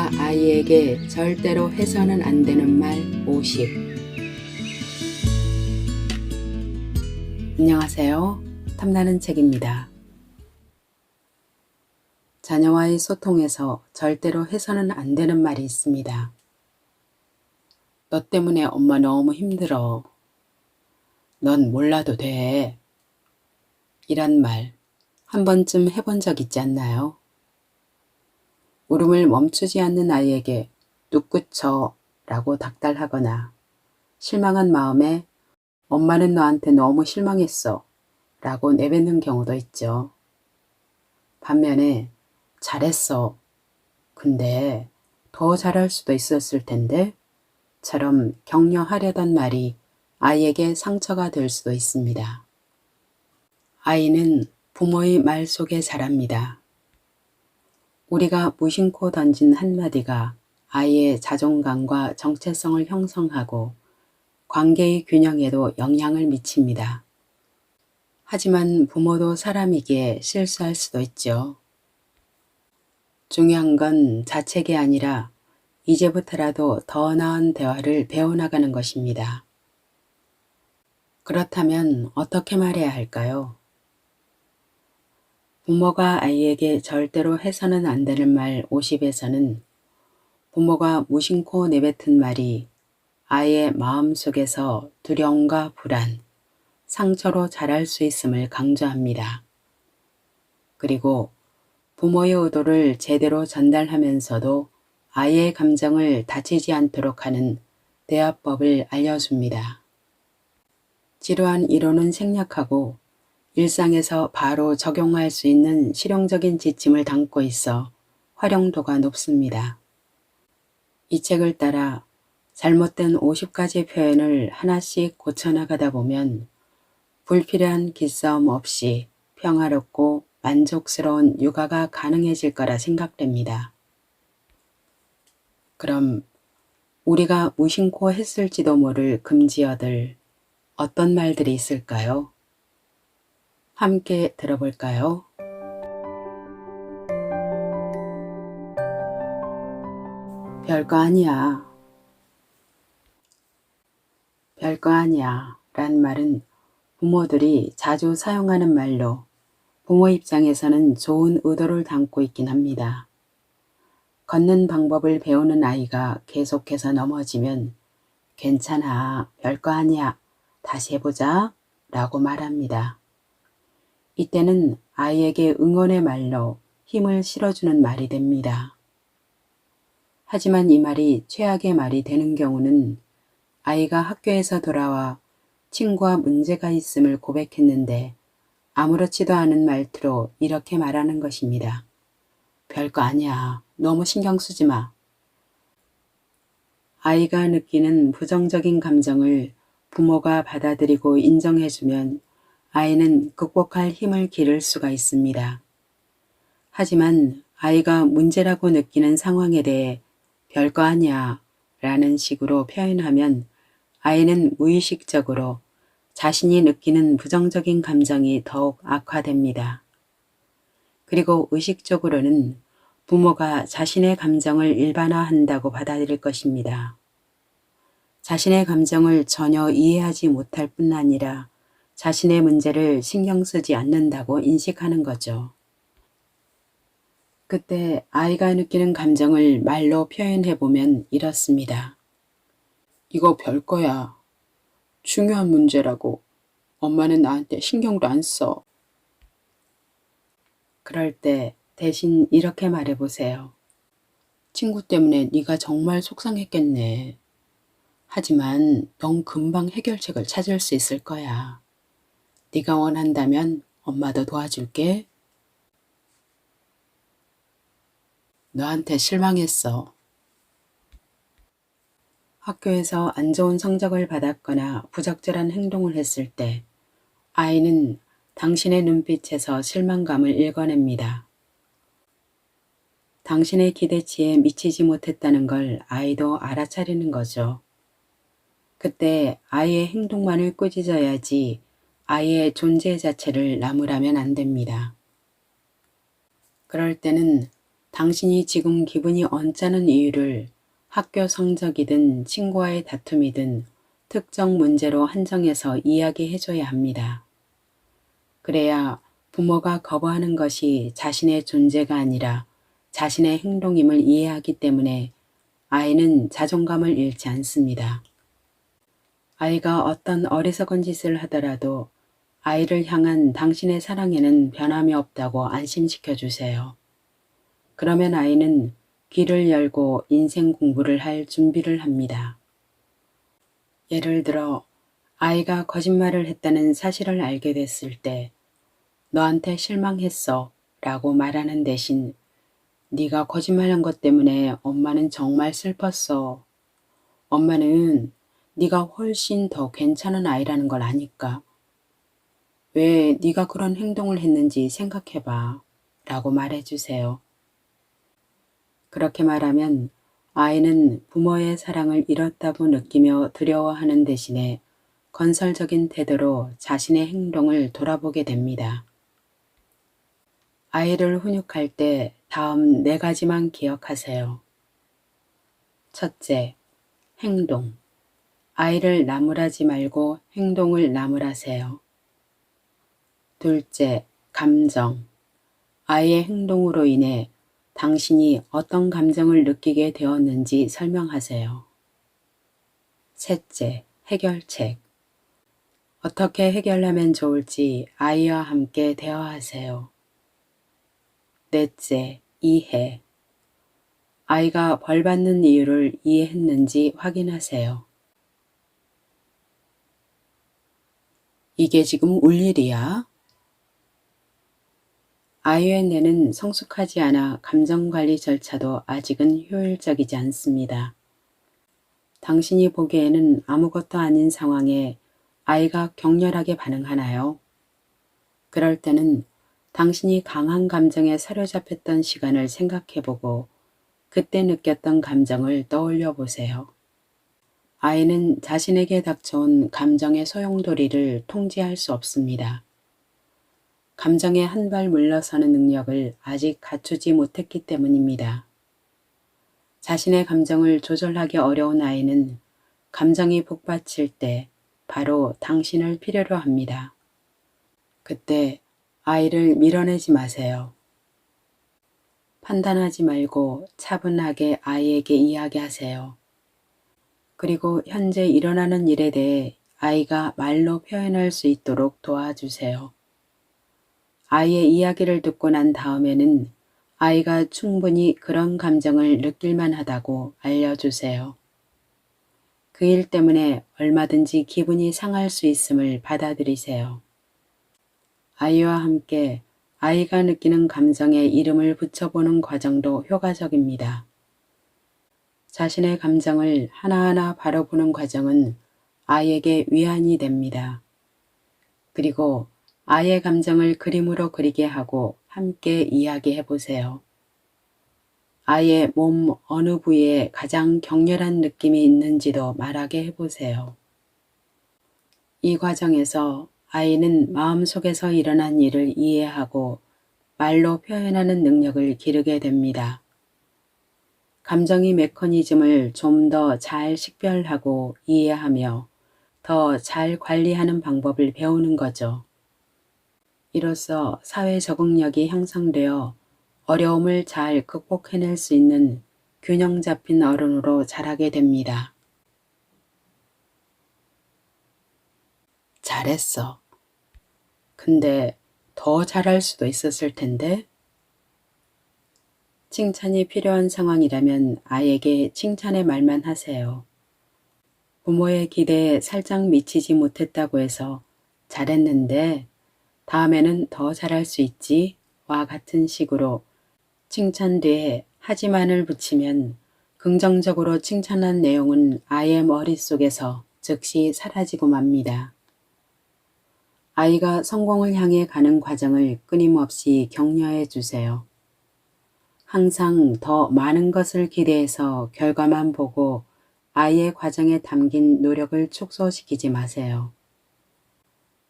부모가 아이에게 절대로 해서는 안 되는 말 50. 안녕하세요. 탐나는 책입니다. 자녀와의 소통에서 절대로 해서는 안 되는 말이 있습니다. 너 때문에 엄마 너무 힘들어. 넌 몰라도 돼. 이란 말 한 번쯤 해본 적 있지 않나요? 울음을 멈추지 않는 아이에게 뚝구쳐 라고 닥달하거나 실망한 마음에 엄마는 너한테 너무 실망했어 라고 내뱉는 경우도 있죠. 반면에 잘했어. 근데 더 잘할 수도 있었을 텐데 처럼 격려하려던 말이 아이에게 상처가 될 수도 있습니다. 아이는 부모의 말 속에 자랍니다. 우리가 무심코 던진 한마디가 아이의 자존감과 정체성을 형성하고 관계의 균형에도 영향을 미칩니다. 하지만 부모도 사람이기에 실수할 수도 있죠. 중요한 건 자책이 아니라 이제부터라도 더 나은 대화를 배워나가는 것입니다. 그렇다면 어떻게 말해야 할까요? 부모가 아이에게 절대로 해서는 안 되는 말 50에서는 부모가 무심코 내뱉은 말이 아이의 마음속에서 두려움과 불안, 상처로 자랄 수 있음을 강조합니다. 그리고 부모의 의도를 제대로 전달하면서도 아이의 감정을 다치지 않도록 하는 대화법을 알려줍니다. 지루한 이론은 생략하고 일상에서 바로 적용할 수 있는 실용적인 지침을 담고 있어 활용도가 높습니다. 이 책을 따라 잘못된 50가지 표현을 하나씩 고쳐나가다 보면 불필요한 기싸움 없이 평화롭고 만족스러운 육아가 가능해질 거라 생각됩니다. 그럼 우리가 무심코 했을지도 모를 금지어들 어떤 말들이 있을까요? 함께 들어볼까요? 별거 아니야. 별거 아니야 란 말은 부모들이 자주 사용하는 말로 부모 입장에서는 좋은 의도를 담고 있긴 합니다. 걷는 방법을 배우는 아이가 계속해서 넘어지면 괜찮아, 별거 아니야, 다시 해보자 라고 말합니다. 이때는 아이에게 응원의 말로 힘을 실어주는 말이 됩니다. 하지만 이 말이 최악의 말이 되는 경우는 아이가 학교에서 돌아와 친구와 문제가 있음을 고백했는데 아무렇지도 않은 말투로 이렇게 말하는 것입니다. 별거 아니야. 너무 신경 쓰지 마. 아이가 느끼는 부정적인 감정을 부모가 받아들이고 인정해주면 아이는 극복할 힘을 기를 수가 있습니다. 하지만 아이가 문제라고 느끼는 상황에 대해 별거 아니야 라는 식으로 표현하면 아이는 무의식적으로 자신이 느끼는 부정적인 감정이 더욱 악화됩니다. 그리고 의식적으로는 부모가 자신의 감정을 일반화한다고 받아들일 것입니다. 자신의 감정을 전혀 이해하지 못할 뿐 아니라 자신의 문제를 신경 쓰지 않는다고 인식하는 거죠. 그때 아이가 느끼는 감정을 말로 표현해보면 이렇습니다. 이거 별거야. 중요한 문제라고. 엄마는 나한테 신경도 안 써. 그럴 때 대신 이렇게 말해보세요. 친구 때문에 네가 정말 속상했겠네. 하지만 넌 금방 해결책을 찾을 수 있을 거야. 네가 원한다면 엄마도 도와줄게. 너한테 실망했어. 학교에서 안 좋은 성적을 받았거나 부적절한 행동을 했을 때 아이는 당신의 눈빛에서 실망감을 읽어냅니다. 당신의 기대치에 미치지 못했다는 걸 아이도 알아차리는 거죠. 그때 아이의 행동만을 꾸짖어야지 아이의 존재 자체를 나무라면 안 됩니다. 그럴 때는 당신이 지금 기분이 언짢은 이유를 학교 성적이든 친구와의 다툼이든 특정 문제로 한정해서 이야기해줘야 합니다. 그래야 부모가 거부하는 것이 자신의 존재가 아니라 자신의 행동임을 이해하기 때문에 아이는 자존감을 잃지 않습니다. 아이가 어떤 어리석은 짓을 하더라도 아이를 향한 당신의 사랑에는 변함이 없다고 안심시켜 주세요. 그러면 아이는 귀를 열고 인생 공부를 할 준비를 합니다. 예를 들어 아이가 거짓말을 했다는 사실을 알게 됐을 때 너한테 실망했어 라고 말하는 대신 네가 거짓말한 것 때문에 엄마는 정말 슬펐어. 엄마는 네가 훨씬 더 괜찮은 아이라는 걸 아니까. 왜 네가 그런 행동을 했는지 생각해봐 라고 말해주세요. 그렇게 말하면 아이는 부모의 사랑을 잃었다고 느끼며 두려워하는 대신에 건설적인 태도로 자신의 행동을 돌아보게 됩니다. 아이를 훈육할 때 다음 4가지만 기억하세요. 첫째, 행동. 아이를 나무라지 말고 행동을 나무라세요. 둘째, 감정. 아이의 행동으로 인해 당신이 어떤 감정을 느끼게 되었는지 설명하세요. 셋째, 해결책. 어떻게 해결하면 좋을지 아이와 함께 대화하세요. 넷째, 이해. 아이가 벌 받는 이유를 이해했는지 확인하세요. 이게 지금 울 일이야? 아이의 뇌는 성숙하지 않아 감정관리 절차도 아직은 효율적이지 않습니다. 당신이 보기에는 아무것도 아닌 상황에 아이가 격렬하게 반응하나요? 그럴 때는 당신이 강한 감정에 사로잡혔던 시간을 생각해보고 그때 느꼈던 감정을 떠올려 보세요. 아이는 자신에게 닥쳐온 감정의 소용돌이를 통제할 수 없습니다. 감정에 한 발 물러서는 능력을 아직 갖추지 못했기 때문입니다. 자신의 감정을 조절하기 어려운 아이는 감정이 북받칠 때 바로 당신을 필요로 합니다. 그때 아이를 밀어내지 마세요. 판단하지 말고 차분하게 아이에게 이야기하세요. 그리고 현재 일어나는 일에 대해 아이가 말로 표현할 수 있도록 도와주세요. 아이의 이야기를 듣고 난 다음에는 아이가 충분히 그런 감정을 느낄만 하다고 알려주세요. 그 일 때문에 얼마든지 기분이 상할 수 있음을 받아들이세요. 아이와 함께 아이가 느끼는 감정에 이름을 붙여보는 과정도 효과적입니다. 자신의 감정을 하나하나 바라보는 과정은 아이에게 위안이 됩니다. 그리고 아이의 감정을 그림으로 그리게 하고 함께 이야기해 보세요. 아이의 몸 어느 부위에 가장 격렬한 느낌이 있는지도 말하게 해보세요. 이 과정에서 아이는 마음속에서 일어난 일을 이해하고 말로 표현하는 능력을 기르게 됩니다. 감정의 메커니즘을 좀 더 잘 식별하고 이해하며 더 잘 관리하는 방법을 배우는 거죠. 이로써 사회 적응력이 향상되어 어려움을 잘 극복해낼 수 있는 균형 잡힌 어른으로 자라게 됩니다. 잘했어. 근데 더 잘할 수도 있었을 텐데? 칭찬이 필요한 상황이라면 아이에게 칭찬의 말만 하세요. 부모의 기대에 살짝 미치지 못했다고 해서 잘했는데 다음에는 더 잘할 수 있지? 와 같은 식으로 칭찬 뒤에 하지만을 붙이면 긍정적으로 칭찬한 내용은 아이의 머릿속에서 즉시 사라지고 맙니다. 아이가 성공을 향해 가는 과정을 끊임없이 격려해 주세요. 항상 더 많은 것을 기대해서 결과만 보고 아이의 과정에 담긴 노력을 축소시키지 마세요.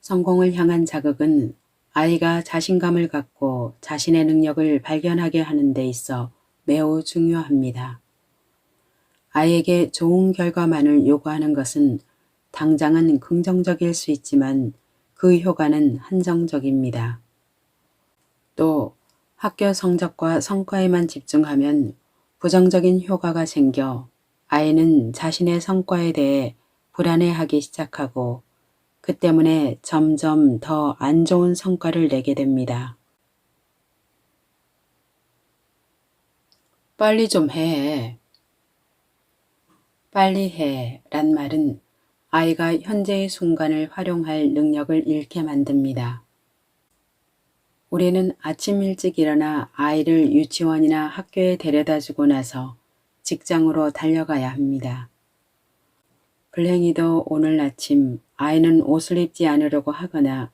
성공을 향한 자극은 아이가 자신감을 갖고 자신의 능력을 발견하게 하는 데 있어 매우 중요합니다. 아이에게 좋은 결과만을 요구하는 것은 당장은 긍정적일 수 있지만 그 효과는 한정적입니다. 또 학교 성적과 성과에만 집중하면 부정적인 효과가 생겨 아이는 자신의 성과에 대해 불안해하기 시작하고 그 때문에 점점 더 안 좋은 성과를 내게 됩니다. 빨리 좀 해. 빨리 해 란 말은 아이가 현재의 순간을 활용할 능력을 잃게 만듭니다. 우리는 아침 일찍 일어나 아이를 유치원이나 학교에 데려다 주고 나서 직장으로 달려가야 합니다. 불행히도 오늘 아침 아이는 옷을 입지 않으려고 하거나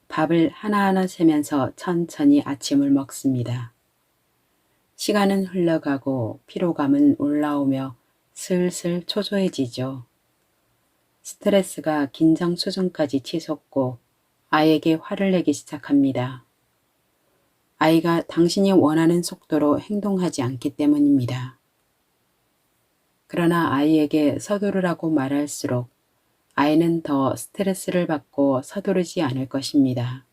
밥을 하나하나 세면서 천천히 아침을 먹습니다. 시간은 흘러가고 피로감은 올라오며 슬슬 초조해지죠. 스트레스가 긴장 수준까지 치솟고 아이에게 화를 내기 시작합니다. 아이가 당신이 원하는 속도로 행동하지 않기 때문입니다. 그러나 아이에게 서두르라고 말할수록 아이는 더 스트레스를 받고 서두르지 않을 것입니다.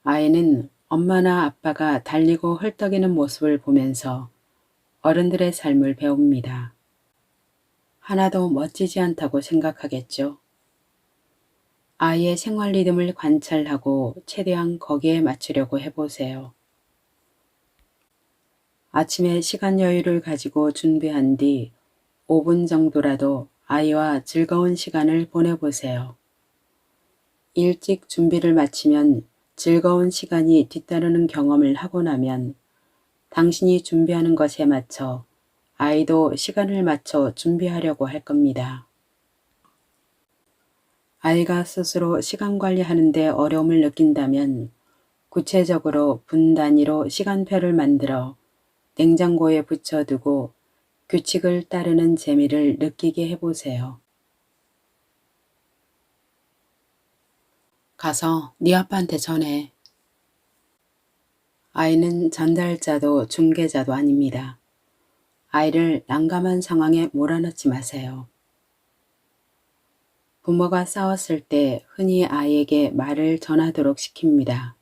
아이는 엄마나 아빠가 달리고 헐떡이는 모습을 보면서 어른들의 삶을 배웁니다. 하나도 멋지지 않다고 생각하겠죠. 아이의 생활 리듬을 관찰하고 최대한 거기에 맞추려고 해보세요. 아침에 시간 여유를 가지고 준비한 뒤 5분 정도라도 아이와 즐거운 시간을 보내보세요. 일찍 준비를 마치면 즐거운 시간이 뒤따르는 경험을 하고 나면 당신이 준비하는 것에 맞춰 아이도 시간을 맞춰 준비하려고 할 겁니다. 아이가 스스로 시간 관리하는 데 어려움을 느낀다면 구체적으로 분 단위로 시간표를 만들어 냉장고에 붙여두고 규칙을 따르는 재미를 느끼게 해보세요. 가서 네 아빠한테 전해. 아이는 전달자도 중개자도 아닙니다. 아이를 난감한 상황에 몰아넣지 마세요. 부모가 싸웠을 때 흔히 아이에게 말을 전하도록 시킵니다.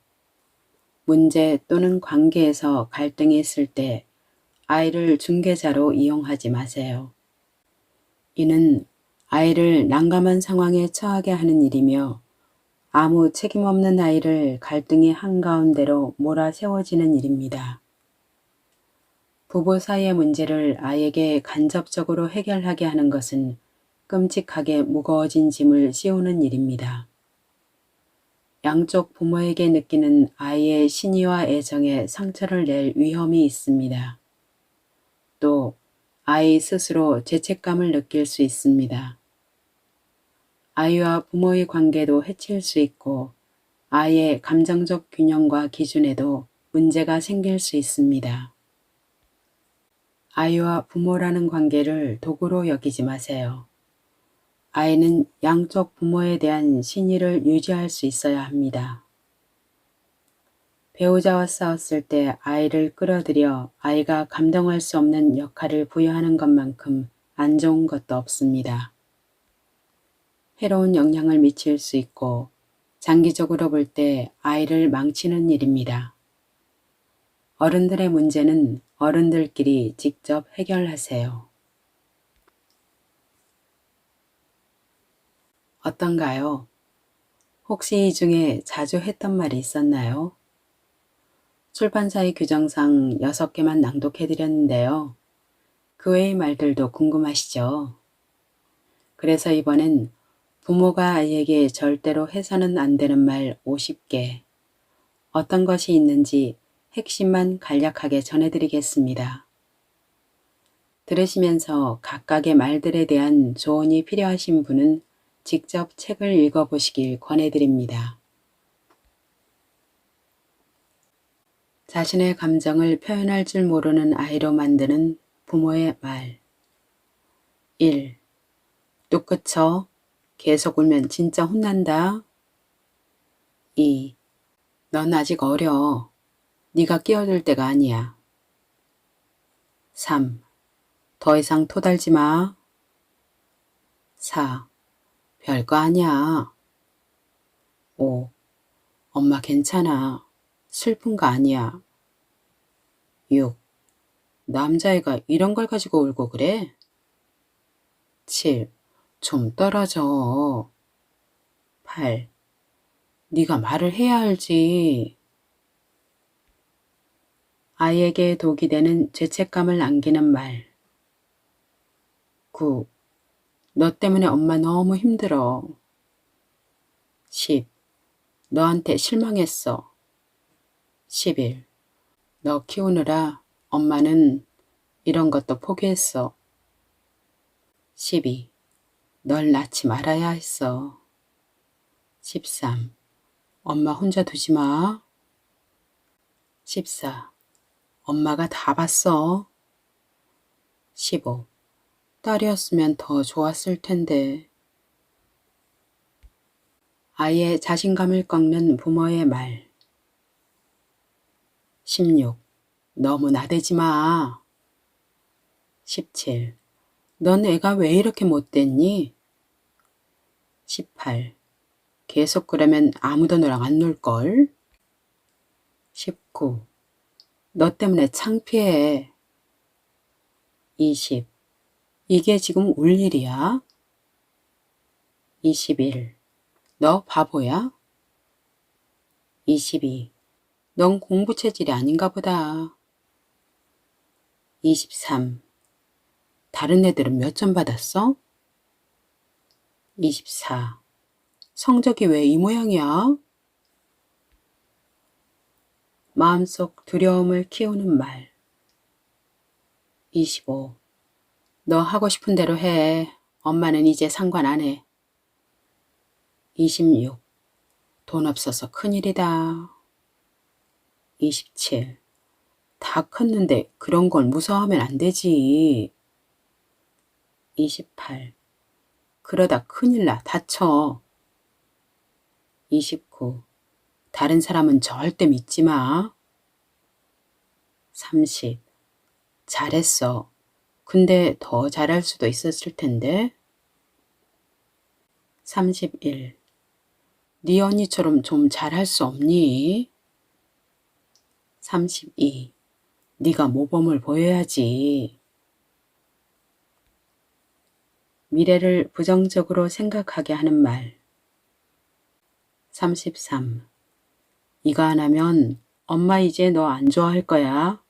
문제 또는 관계에서 갈등이 있을 때 아이를 중개자로 이용하지 마세요. 이는 아이를 난감한 상황에 처하게 하는 일이며 아무 책임 없는 아이를 갈등의 한가운데로 몰아세워지는 일입니다. 부부 사이의 문제를 아이에게 간접적으로 해결하게 하는 것은 끔찍하게 무거워진 짐을 씌우는 일입니다. 양쪽 부모에게 느끼는 아이의 신의와 애정에 상처를 낼 위험이 있습니다. 또 아이 스스로 죄책감을 느낄 수 있습니다. 아이와 부모의 관계도 해칠 수 있고 아이의 감정적 균형과 기준에도 문제가 생길 수 있습니다. 아이와 부모라는 관계를 도구로 여기지 마세요. 아이는 양쪽 부모에 대한 신의를 유지할 수 있어야 합니다. 배우자와 싸웠을 때 아이를 끌어들여 아이가 감당할 수 없는 역할을 부여하는 것만큼 안 좋은 것도 없습니다. 해로운 영향을 미칠 수 있고 장기적으로 볼 때 아이를 망치는 일입니다. 어른들의 문제는 어른들끼리 직접 해결하세요. 어떤가요? 혹시 이 중에 자주 했던 말이 있었나요? 출판사의 규정상 6개만 낭독해드렸는데요. 그 외의 말들도 궁금하시죠? 그래서 이번엔 부모가 아이에게 절대로 해서는 안 되는 말 50개, 어떤 것이 있는지 핵심만 간략하게 전해드리겠습니다. 들으시면서 각각의 말들에 대한 조언이 필요하신 분은 직접 책을 읽어보시길 권해드립니다. 자신의 감정을 표현할 줄 모르는 아이로 만드는 부모의 말. 1. 뚝 그쳐. 계속 울면 진짜 혼난다. 2. 넌 아직 어려. 네가 끼어들 때가 아니야. 3. 더 이상 토달지 마. 4. 별거 아니야. 5. 엄마 괜찮아. 슬픈 거 아니야. 6. 남자애가 이런 걸 가지고 울고 그래? 7. 좀 떨어져. 8. 네가 말을 해야 알지. 아이에게 독이 되는 죄책감을 안기는 말. 9. 너 때문에 엄마 너무 힘들어. 10. 너한테 실망했어. 11. 너 키우느라 엄마는 이런 것도 포기했어. 12. 널 낳지 말아야 했어. 13. 엄마 혼자 두지 마. 14. 엄마가 다 봤어. 15. 딸이었으면 더 좋았을 텐데. 아이의 자신감을 꺾는 부모의 말. 16. 너무 나대지 마. 17. 넌 애가 왜 이렇게 못됐니? 18. 계속 그러면 아무도 너랑 안 놀걸? 19. 너 때문에 창피해. 20. 이게 지금 울 일이야? 21. 너 바보야? 22. 넌 공부 체질이 아닌가 보다. 23. 다른 애들은 몇 점 받았어? 24. 성적이 왜 이 모양이야? 마음속 두려움을 키우는 말. 25. 너 하고 싶은 대로 해. 엄마는 이제 상관 안 해. 26. 돈 없어서 큰일이다. 27. 다 컸는데 그런 걸 무서워하면 안 되지. 28. 그러다 큰일 나, 다쳐. 29. 다른 사람은 절대 믿지 마. 30. 잘했어. 근데 더 잘할 수도 있었을 텐데. 31. 네 언니처럼 좀 잘할 수 없니? 32. 네가 모범을 보여야지. 미래를 부정적으로 생각하게 하는 말. 33. 이거 안 하면 엄마 이제 너 안 좋아할 거야.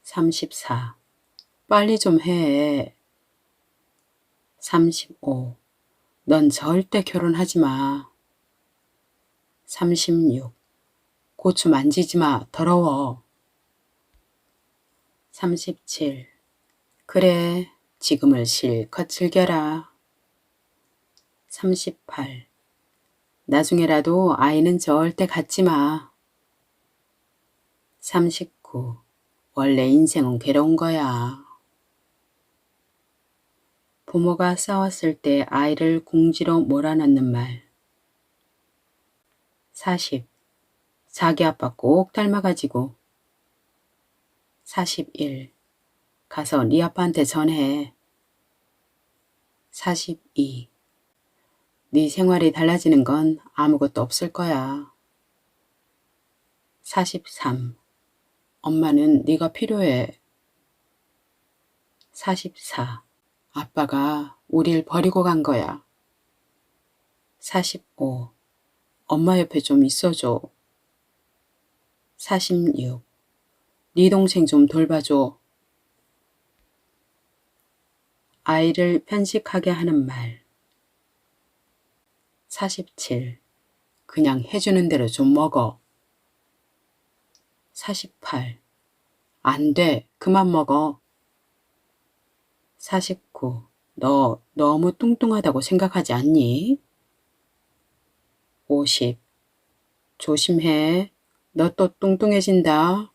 34. 빨리 좀 해. 35. 넌 절대 결혼하지 마. 36. 고추 만지지 마. 더러워. 37. 그래, 지금을 실컷 즐겨라. 38. 나중에라도 아이는 절대 갖지 마. 39. 원래 인생은 괴로운 거야. 부모가 싸웠을 때 아이를 궁지로 몰아넣는 말. 40. 자기 아빠 꼭 닮아가지고. 41. 가서 네 아빠한테 전해. 42. 네 생활이 달라지는 건 아무것도 없을 거야. 43. 엄마는 네가 필요해. 44. 아빠가 우릴 버리고 간 거야. 45. 엄마 옆에 좀 있어줘. 46. 네 동생 좀 돌봐줘. 아이를 편식하게 하는 말. 47. 그냥 해주는 대로 좀 먹어. 48. 안 돼. 그만 먹어. 49. 너 너무 뚱뚱하다고 생각하지 않니? 50. 조심해. 너 또 뚱뚱해진다.